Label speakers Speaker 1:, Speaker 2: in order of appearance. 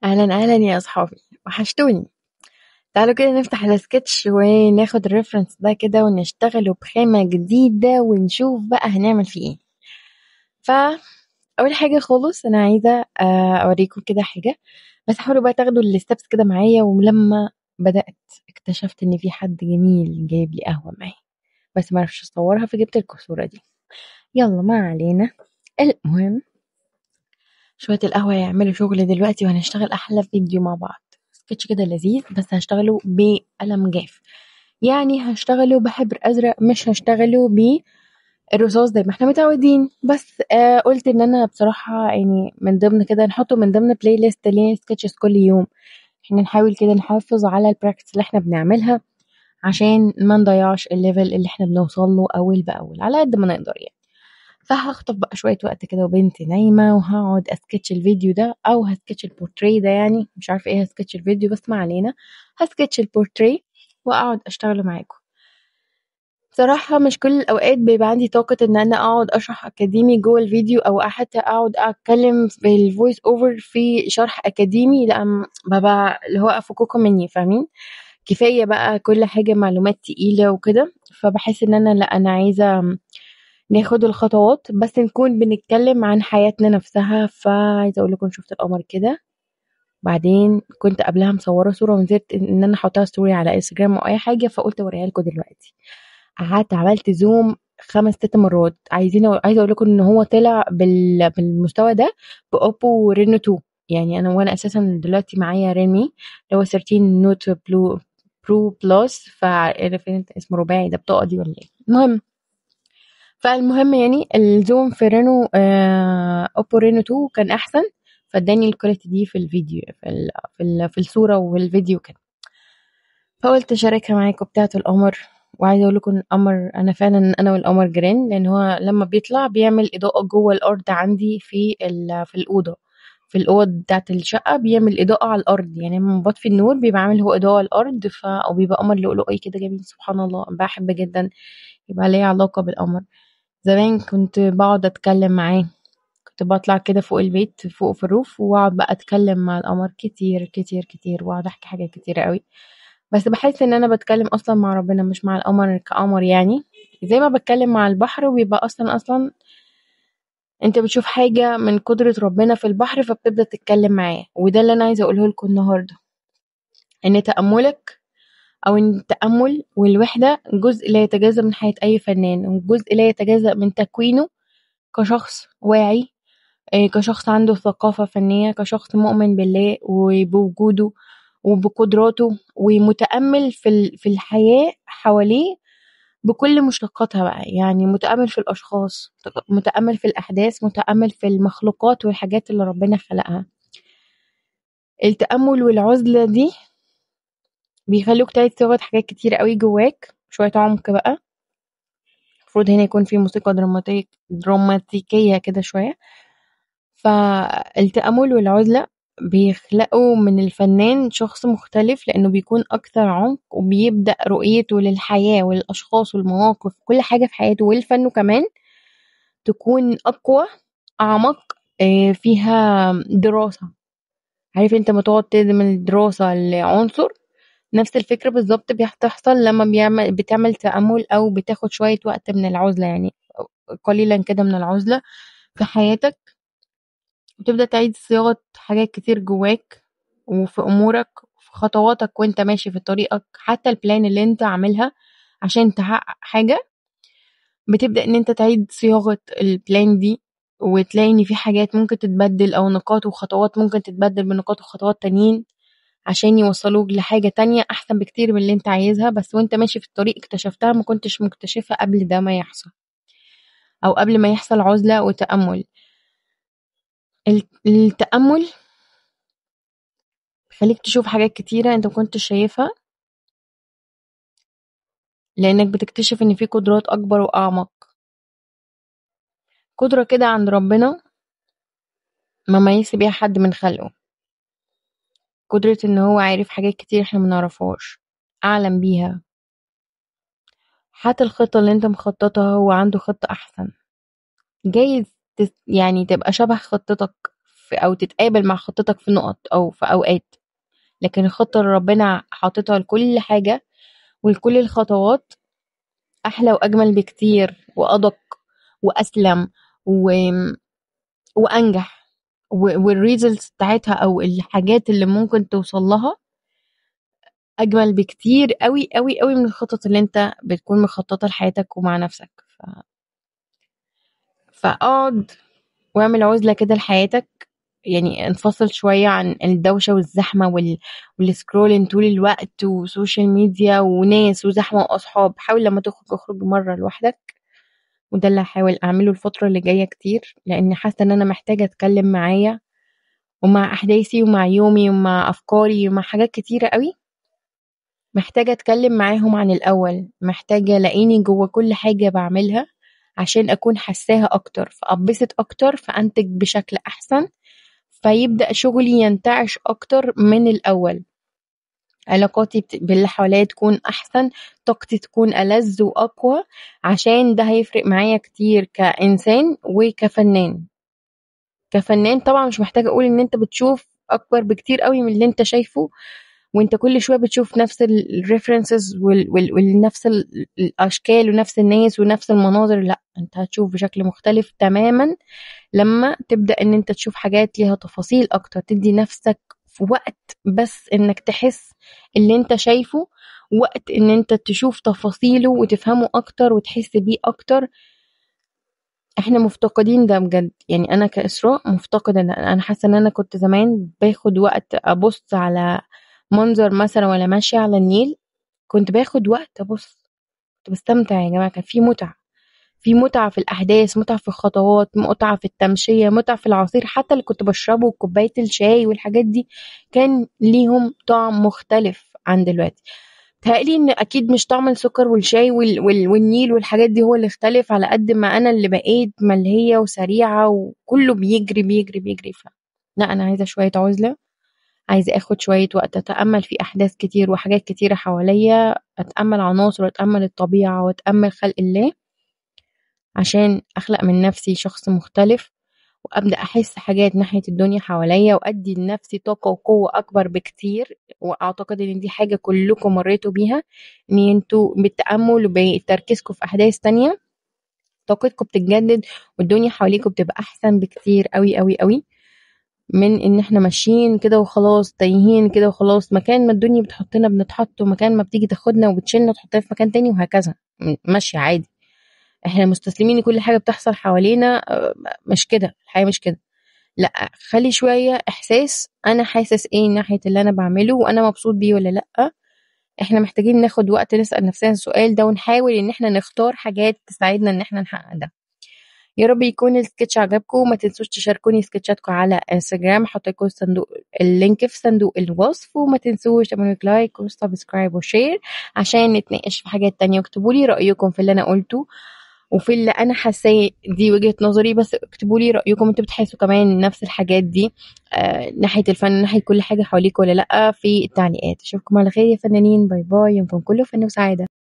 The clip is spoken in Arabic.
Speaker 1: اهلا اهلا يا اصحابي، وحشتوني. تعالوا كده نفتح السكتش وناخد الريفرنس ده كده ونشتغله بخامة جديدة ونشوف بقى هنعمل فيه ايه. فاول حاجة خالص انا عايزة اوريكم كده حاجة، بس حاولوا بقى تاخدوا الستبس كده معايا. ولما بدأت اكتشفت ان في حد جميل جايب لي قهوة معاه، بس ما عرفش اصورها فجبت لكم الصورة دي. يلا ما علينا. المهم، شوية القهوة يعملوا شغل دلوقتي وهنشتغل أحلى فيديو مع بعض. سكتش كده لذيذ، بس هشتغله بقلم جاف، يعني هشتغله بحبر أزرق، مش هشتغله بالرصاص زي ما احنا متعودين. بس قلت ان انا بصراحة يعني من ضمن كده نحطه من ضمن بلاي ليست ليه سكتشز كل يوم. احنا نحاول كده نحافظ على البراكتس اللي احنا بنعملها عشان ما نضيعش الليفل اللي احنا بنوصل له أول بأول على قد ما نقدر يعني. فهخطف بقى شوية وقت كده وبنتي نايمة وهقعد اسكتش الفيديو ده او هسكتش البورتري ده، يعني مش عارفة ايه هسكتش الفيديو بس ما علينا. هسكتش البورتري واقعد اشتغل معاكم. بصراحة مش كل الأوقات بيبقى عندي طاقة إن أنا أقعد أشرح أكاديمي جوه الفيديو، أو حتى أقعد أتكلم بالفويس أوفر في شرح أكاديمي. لأ، ببقى اللي هو أفككم مني، فاهمين؟ كفاية بقى كل حاجة معلومات تقيلة وكده. فبحس إن أنا لأ، أنا عايزة ناخد الخطوات بس نكون بنتكلم عن حياتنا نفسها. فعايزة اقول لكم شفت القمر كده، بعدين كنت قبلها مصورة صورة ونزلت ان انا احطها ستوري على انستجرام او اي حاجة، فقلت اوريها لكم دلوقتي. قعدت عملت زوم 5 6 مرات. عايزة اقول لكم ان هو طلع بالمستوى ده باوبو رينو 2. يعني وانا اساسا دلوقتي معايا ريلمي اللي هو 13 نوت برو بلس. فعارفين انت اسمه رباعي ده بطاقة دي ولا ايه؟ المهم، فالمهم يعني الزوم في رينو اوبو رينو 2 كان احسن، فاداني الكواليتي دي في الفيديو في الصورة والفيديو كده. فقلت اشاركها معاكم بتاعة القمر. وعايزه اقول لكم القمر انا فعلا انا والقمر جيران، لان هو لما بيطلع بيعمل اضاءة جوه الارض عندي في الاوضة. في الاوض بتاعة الشقة بيعمل اضاءة على الارض، يعني لما بطفي النور بيبقى عامل هو اضاءة على الارض. او بيبقى قمر لؤلؤي كده جميل، سبحان الله بحب جدا يبقى ليا علاقة بالقمر. زمان كنت باقعد أتكلم معاه، كنت باطلع كده فوق البيت فوق في الروف واقعد بقى أتكلم مع القمر كتير كتير كتير، واقعد أحكي حاجات كتيرة قوي. بس باحس إن أنا باتكلم أصلا مع ربنا مش مع القمر كقمر، يعني زي ما بتكلم مع البحر. وبيبقى أصلا أنت بتشوف حاجة من قدرة ربنا في البحر فبتبدأ تتكلم معاه. وده اللي أنا عايزة أقوله لكم النهاردة، إن تأملك أو إن التأمل والوحدة جزء لا يتجزأ من حياة أي فنان، وجزء لا يتجزأ من تكوينه كشخص واعي، كشخص عنده ثقافة فنية، كشخص مؤمن بالله وبوجوده وبقدراته، ومتأمل في الحياة حواليه بكل مشتقاتها بقى. يعني متأمل في الأشخاص، متأمل في الأحداث، متأمل في المخلوقات والحاجات اللي ربنا خلقها. التأمل والعزلة دي بيخلوك تعيد صياغة حاجات كتير قوي جواك، شوية عمق بقى. المفروض هنا يكون في موسيقى دراماتيكية كده شوية. فالتأمل والعزلة بيخلقوا من الفنان شخص مختلف، لأنه بيكون أكثر عمق وبيبدأ رؤيته للحياة والأشخاص والمواقف كل حاجة في حياته والفن كمان تكون أقوى، أعمق، فيها دراسة. عارف انت ما تقعد تعمل دراسة لعنصر، نفس الفكرة بالظبط بتحصل لما بتعمل تأمل أو بتاخد شوية وقت من العزلة، يعني قليلا كده من العزلة في حياتك، وتبدأ تعيد صياغة حاجات كتير جواك وفي أمورك وفي خطواتك وانت ماشي في طريقك. حتى البلان اللي انت عاملها عشان تحقق حاجة، بتبدأ ان انت تعيد صياغة البلان دي، وتلاقي ان في حاجات ممكن تتبدل او نقاط وخطوات ممكن تتبدل بنقاط وخطوات تانيين عشان يوصلوك لحاجة تانية أحسن بكتير من اللي انت عايزها. بس وانت ماشي في الطريق اكتشفتها ما كنتش مكتشفها قبل ده ما يحصل، أو قبل ما يحصل عزلة وتأمل. التأمل بيخليك تشوف حاجات كتيرة انت مكنتش شايفها، لأنك بتكتشف إن في قدرات أكبر وأعمق. قدرة كده عند ربنا ما ميز بيها حد من خلقه، قدرة إن هو عارف حاجات كتير إحنا منعرفهاش، أعلم بيها. حتى الخطة اللي أنت مخططها هو عنده خطة أحسن، جايز يعني تبقى شبه خطتك أو تتقابل مع خطتك في نقط أو في أوقات، لكن الخطة اللي ربنا حاططها لكل حاجة ولكل الخطوات أحلى وأجمل بكتير وأدق وأسلم و... وأنجح، والريزلتس بتاعتها أو الحاجات اللي ممكن توصل لها أجمل بكتير قوي قوي قوي من الخطط اللي انت بتكون مخططة لحياتك ومع نفسك. فاقعد واعمل عزلة كده لحياتك، يعني انفصل شوية عن الدوشة والزحمة والسكرولين طول الوقت وسوشيال ميديا وناس وزحمة وأصحاب. حاول لما تخرج اخرج مرة لوحدك، وده اللي هحاول أعمله الفترة اللي جاية كتير، لأن حاسة إن أنا محتاجة أتكلم معايا ومع أحداثي ومع يومي ومع أفكاري ومع حاجات كتيرة قوي. محتاجة أتكلم معاهم عن الأول، محتاجة ألاقيني جوه كل حاجة بعملها عشان أكون حساها أكتر، فأبسط أكتر، فأنتج بشكل أحسن، فيبدأ شغلي ينتعش أكتر من الأول، علاقاتي باللي حواليا تكون أحسن، طاقتي تكون ألذ وأقوى، عشان ده هيفرق معايا كتير كإنسان وكفنان. كفنان طبعا مش محتاجة أقول إن أنت بتشوف أكبر بكتير قوي من اللي أنت شايفه، وانت كل شويه بتشوف نفس الريفرنسز ونفس الاشكال ونفس الناس ونفس المناظر. لا، انت هتشوف بشكل مختلف تماما لما تبدا ان انت تشوف حاجات ليها تفاصيل اكتر، تدي نفسك في وقت بس انك تحس اللي انت شايفه، وقت ان انت تشوف تفاصيله وتفهمه اكتر وتحس بيه اكتر. احنا مفتقدين ده بجد، يعني انا كإسراء مفتقدة. انا حاسة ان انا كنت زمان باخد وقت ابص على منظر مثلا ولا ماشية على النيل، كنت باخد وقت ابص، كنت بستمتع يا جماعة، كان في متعة، في متعة في الأحداث، متعة في الخطوات، متعة في التمشية، متعة في العصير حتى اللي كنت بشربه وكوباية الشاي والحاجات دي، كان ليهم طعم مختلف عن دلوقتي. بيتهيألي إن أكيد مش طعم السكر والشاي والنيل والحاجات دي هو اللي اختلف، على قد ما أنا اللي بقيت ملهية وسريعة وكله بيجري بيجري بيجري. لا، أنا عايزة شوية عزلة، عايزة اخد شوية وقت اتأمل في احداث كتير وحاجات كتيرة حواليا، اتأمل عناصر واتأمل الطبيعة واتأمل خلق الله، عشان اخلق من نفسي شخص مختلف، وابدأ احس حاجات ناحية الدنيا حواليا، وادي لنفسي طاقة وقوة اكبر بكتير. واعتقد ان دي حاجة كلكم مريتوا بيها، ان انتوا بالتأمل وبتركيزكم في احداث تانية طاقتكم بتتجدد، والدنيا حواليكم بتبقى احسن بكتير قوي قوي قوي من ان احنا ماشيين كده وخلاص، تايهين كده وخلاص، مكان ما الدنيا بتحطنا بنتحط، ومكان ما بتيجي تاخدنا وبتشيلنا تحطنا في مكان تاني، وهكذا ماشية عادي. احنا مستسلمين لكل حاجة بتحصل حوالينا. مش كده الحياة، مش كده. لا، خلي شوية احساس، انا حاسس ايه ناحية اللي انا بعمله، وانا مبسوط بيه ولا لا. احنا محتاجين ناخد وقت نسأل نفسنا السؤال ده، ونحاول ان احنا نختار حاجات تساعدنا ان احنا نحقق ده. يا رب يكون السكتش عجبكم، وما تنسوش تشاركوني سكتشاتكم على انستجرام، هحط لكم اللينك في صندوق الوصف، وما تنسوش تعملوا لايك وسبسكرايب وشير عشان نتناقش في حاجات تانية، واكتبوا لي رأيكم في اللي انا قلته وفي اللي انا حاساه دي وجهة نظري، بس اكتبوا لي رأيكم انتوا بتحسوا كمان نفس الحاجات دي ناحية الفن، ناحية كل حاجة حواليك ولا لا، في التعليقات. اشوفكم على خير يا فنانين، باي باي، يومكم كله فن وسعادة.